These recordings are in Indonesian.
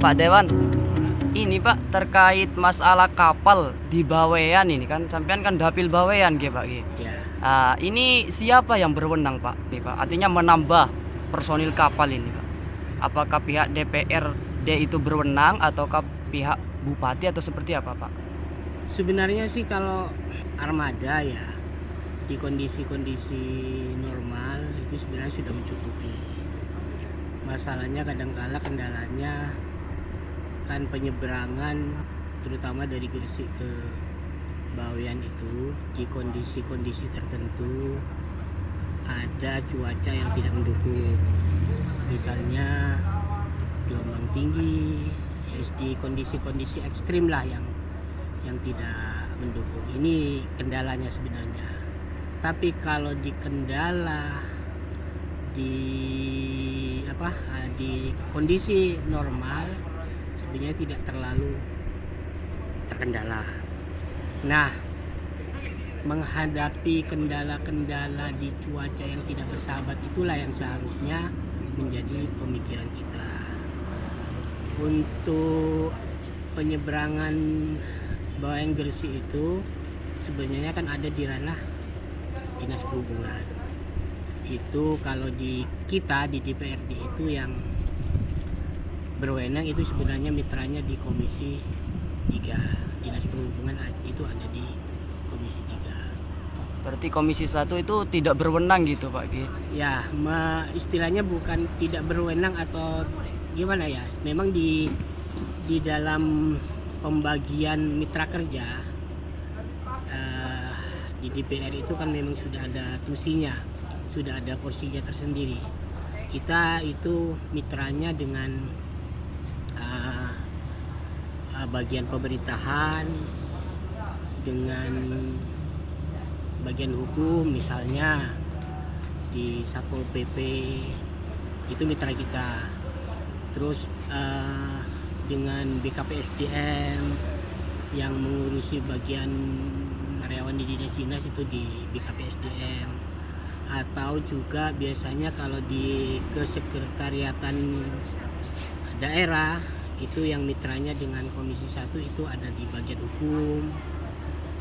Pak Dewan, ini Pak terkait masalah kapal di Bawean ini kan, sampean kan dapil Bawean gitu Pak. Ya. Ini siapa yang berwenang Pak? Ini Pak, artinya menambah personil kapal ini Pak. Apakah pihak DPRD itu berwenang ataukah pihak bupati atau seperti apa Pak? Sebenarnya sih kalau armada ya di kondisi-kondisi normal itu sebenarnya sudah mencukupi. Masalahnya kadangkala kendalanya kan penyeberangan terutama dari Gresik ke Bawean itu di kondisi-kondisi tertentu ada cuaca yang tidak mendukung, misalnya gelombang tinggi, ya di kondisi-kondisi ekstrim lah yang tidak mendukung. Ini kendalanya sebenarnya. Tapi kalau di kendala di kondisi normal sebenarnya tidak terlalu terkendala. Nah, menghadapi kendala-kendala di cuaca yang tidak bersahabat itulah yang seharusnya menjadi pemikiran kita. Untuk penyeberangan Bawean Gresik itu sebenarnya kan ada di ranah Dinas Perhubungan. Itu kalau di kita di DPRD itu yang berwenang itu sebenarnya mitranya di Komisi 3. Dinas Perhubungan itu ada di Komisi 3. Berarti Komisi 1 itu tidak berwenang gitu Pak? Ya, istilahnya bukan tidak berwenang atau gimana ya. Memang di dalam pembagian mitra kerja di DPR itu kan memang sudah ada tusinya, sudah ada porsinya tersendiri. Kita itu mitranya dengan bagian pemerintahan, dengan bagian hukum, misalnya di Satpol PP itu mitra kita. Terus dengan BKPSDM yang mengurusi bagian karyawan di dinas-dinas itu di BKPSDM, atau juga biasanya kalau di kesekretariatan daerah itu yang mitranya dengan Komisi 1 itu ada di bagian hukum,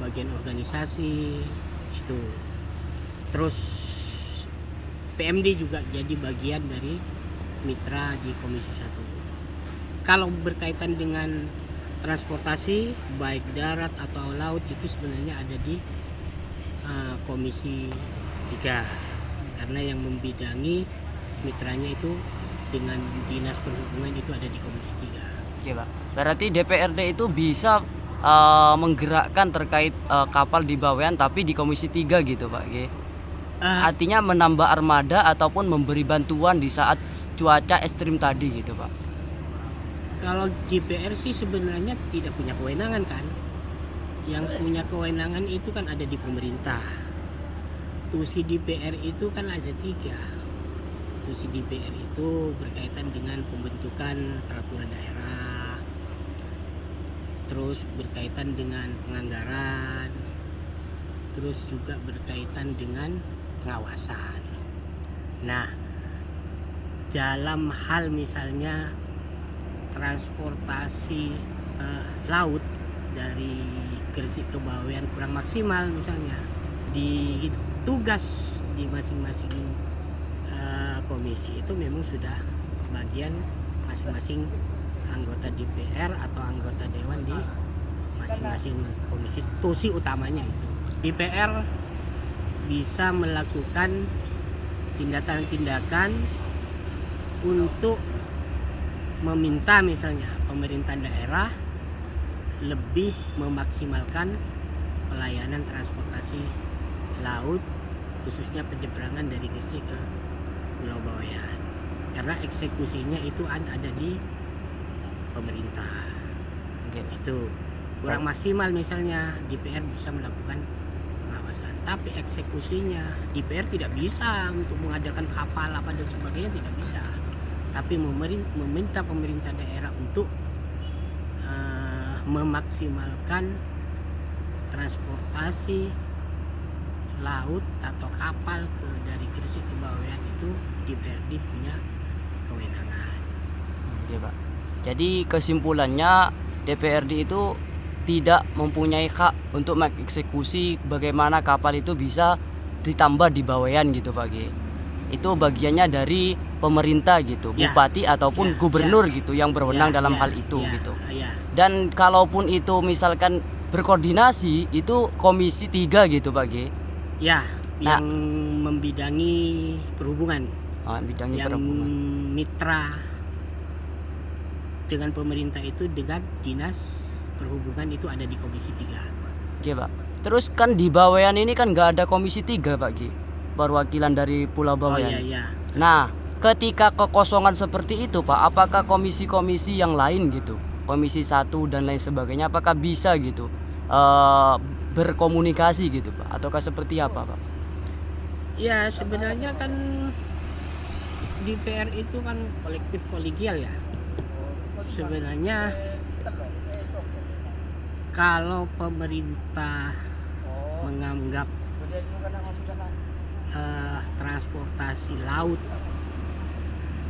bagian organisasi itu. Terus PMD juga jadi bagian dari mitra di Komisi 1. Kalau berkaitan dengan transportasi baik darat atau laut itu sebenarnya ada di Komisi 3, karena yang membidangi mitranya itu dengan Dinas Perhubungan itu ada di Komisi 3. Oke Pak, berarti DPRD itu bisa menggerakkan terkait kapal di Bawean tapi di Komisi 3 gitu Pak. Artinya menambah armada ataupun memberi bantuan di saat cuaca ekstrim tadi gitu Pak. Kalau DPR sih sebenarnya tidak punya kewenangan kan. Yang punya kewenangan itu kan ada di pemerintah. Tusi DPR itu kan ada 3. Tusi DPR itu berkaitan dengan pembentukan peraturan daerah, terus berkaitan dengan penganggaran, terus juga berkaitan dengan pengawasan. Nah, dalam hal misalnya transportasi laut dari Gresik ke Bawean kurang maksimal misalnya, di tugas di masing-masing komisi itu memang sudah bagian masing-masing anggota DPR atau anggota dewan di masing-masing komisi tusi utamanya itu. DPR bisa melakukan tindakan-tindakan untuk meminta misalnya pemerintah daerah lebih memaksimalkan pelayanan transportasi laut khususnya penyeberangan dari Gresik ke Pulau Bawean, karena eksekusinya itu ada di pemerintah. Itu kurang maksimal misalnya DPR bisa melakukan pengawasan, tapi eksekusinya DPR tidak bisa untuk mengadakan kapal apa dan sebagainya, tidak bisa. Tapi meminta pemerintah daerah untuk memaksimalkan transportasi laut atau kapal dari Gresik ke Bawean itu DPRD punya kewenangan. Iya Pak. Jadi kesimpulannya DPRD itu tidak mempunyai hak untuk mengeksekusi bagaimana kapal itu bisa ditambah di bawean gitu Pak G. Itu bagiannya dari pemerintah gitu, Ya. bupati ataupun Ya, gubernur gitu yang berwenang dalam hal itu ya, gitu. ya. Dan kalaupun itu misalkan berkoordinasi itu komisi 3 gitu Pak G. Ya, Nah. yang membidangi perhubungan, Bidangnya yang perhubungan. mitra dengan pemerintah itu dengan dinas perhubungan itu ada di komisi 3. Oke Pak. Terus kan di Bawean ini kan nggak ada komisi 3 Pak G. Perwakilan dari Pulau Oh Bawean. iya. Nah, ketika kekosongan seperti itu Pak, apakah komisi-komisi yang lain gitu, komisi 1 dan lain sebagainya, apakah bisa gitu berkomunikasi gitu Pak, ataukah seperti apa Pak? Ya sebenarnya kan DPR itu kan kolektif kolegial ya. Sebenarnya kalau pemerintah menganggap transportasi laut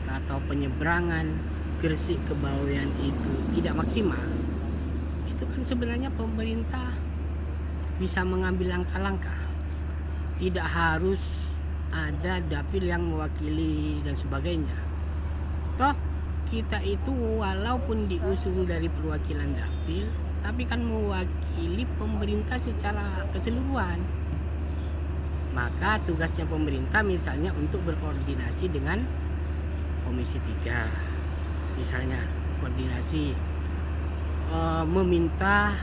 atau penyeberangan Gresik ke Bawean itu tidak maksimal, itu kan sebenarnya pemerintah bisa mengambil langkah-langkah. Tidak harus ada dapil yang mewakili dan sebagainya. Toh kita itu walaupun diusung dari perwakilan dapil, tapi kan mewakili pemerintah secara keseluruhan. Maka tugasnya pemerintah misalnya untuk berkoordinasi dengan komisi 3, misalnya koordinasi meminta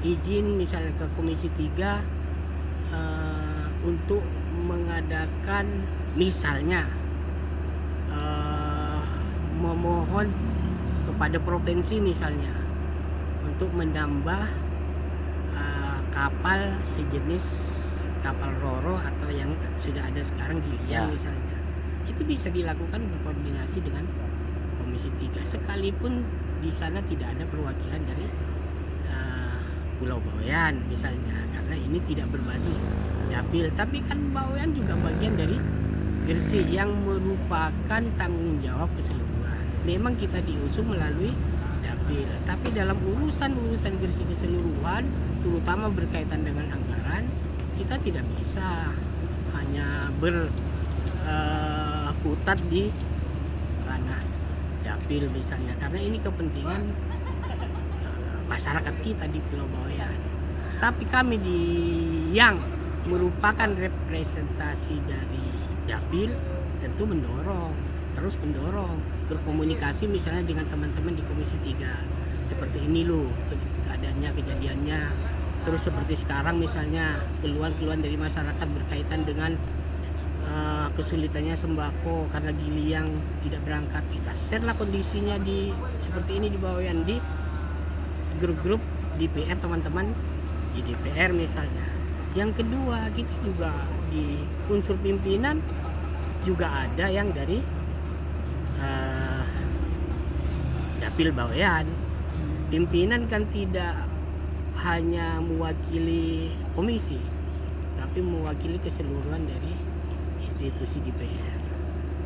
izin misalnya ke komisi 3 untuk mengadakan misalnya memohon kepada provinsi misalnya untuk menambah kapal sejenis kapal Roro atau yang sudah ada sekarang Gilian Ya. misalnya. Itu bisa dilakukan berkoordinasi dengan komisi 3 sekalipun di sana tidak ada perwakilan dari Pulau Bawean misalnya, karena ini tidak berbasis dapil, tapi kan Bawean juga bagian dari Gresik yang merupakan tanggung jawab keseluruhan. Memang kita diusung melalui dapil, tapi dalam urusan Gresik keseluruhan, terutama berkaitan dengan anggaran, kita tidak bisa hanya berkutat di ranah dapil misalnya, karena ini kepentingan masyarakat kita di Pulau Bawean. Tapi kami yang merupakan representasi dari dapil tentu terus mendorong, berkomunikasi misalnya dengan teman-teman di komisi 3. Seperti ini loh keadaannya, kejadiannya. Terus seperti sekarang misalnya keluhan-keluhan dari masyarakat berkaitan dengan kesulitannya sembako karena Giliang tidak berangkat. Kita share lah kondisinya seperti ini di Bawean di grup-grup DPR, teman-teman di DPR misalnya. Yang kedua, kita juga di unsur pimpinan juga ada yang dari dapil Bawean. Pimpinan kan tidak hanya mewakili komisi, tapi mewakili keseluruhan dari institusi DPR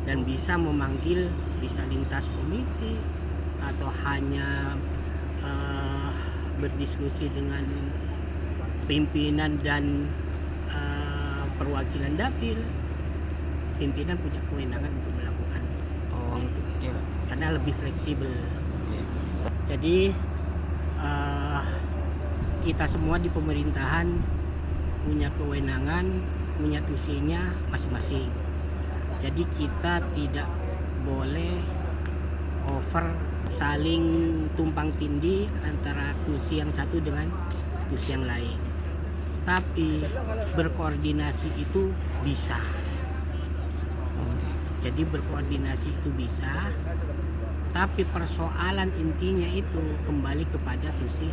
dan bisa memanggil, bisa lintas komisi atau hanya berdiskusi dengan pimpinan dan perwakilan dapil. Pimpinan punya kewenangan untuk melakukan itu Oke Pak. karena lebih fleksibel. Oke. Jadi kita semua di pemerintahan punya kewenangan, punya tusinya masing-masing. Jadi kita tidak boleh over saling tumpang tindih antara tusi yang satu dengan tusi yang lain. Tapi berkoordinasi itu bisa. Jadi berkoordinasi itu bisa, tapi persoalan intinya itu kembali kepada tusi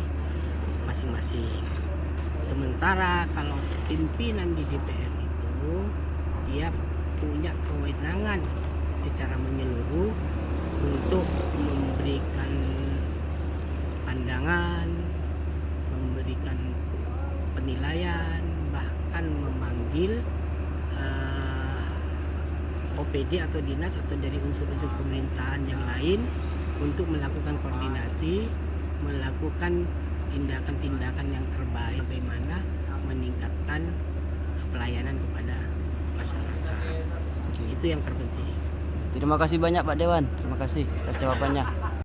masing-masing. Sementara kalau pimpinan di DPR itu dia punya kewenangan secara menyeluruh untuk memberikan pandangan, memberikan penilaian, bahkan memanggil OPD atau dinas atau dari unsur-unsur pemerintahan yang lain untuk melakukan koordinasi, melakukan tindakan-tindakan yang terbaik bagaimana meningkatkan pelayanan kepada masyarakat. Oke. Itu yang terpenting. Terima kasih banyak Pak Dewan. Terima kasih atas jawabannya.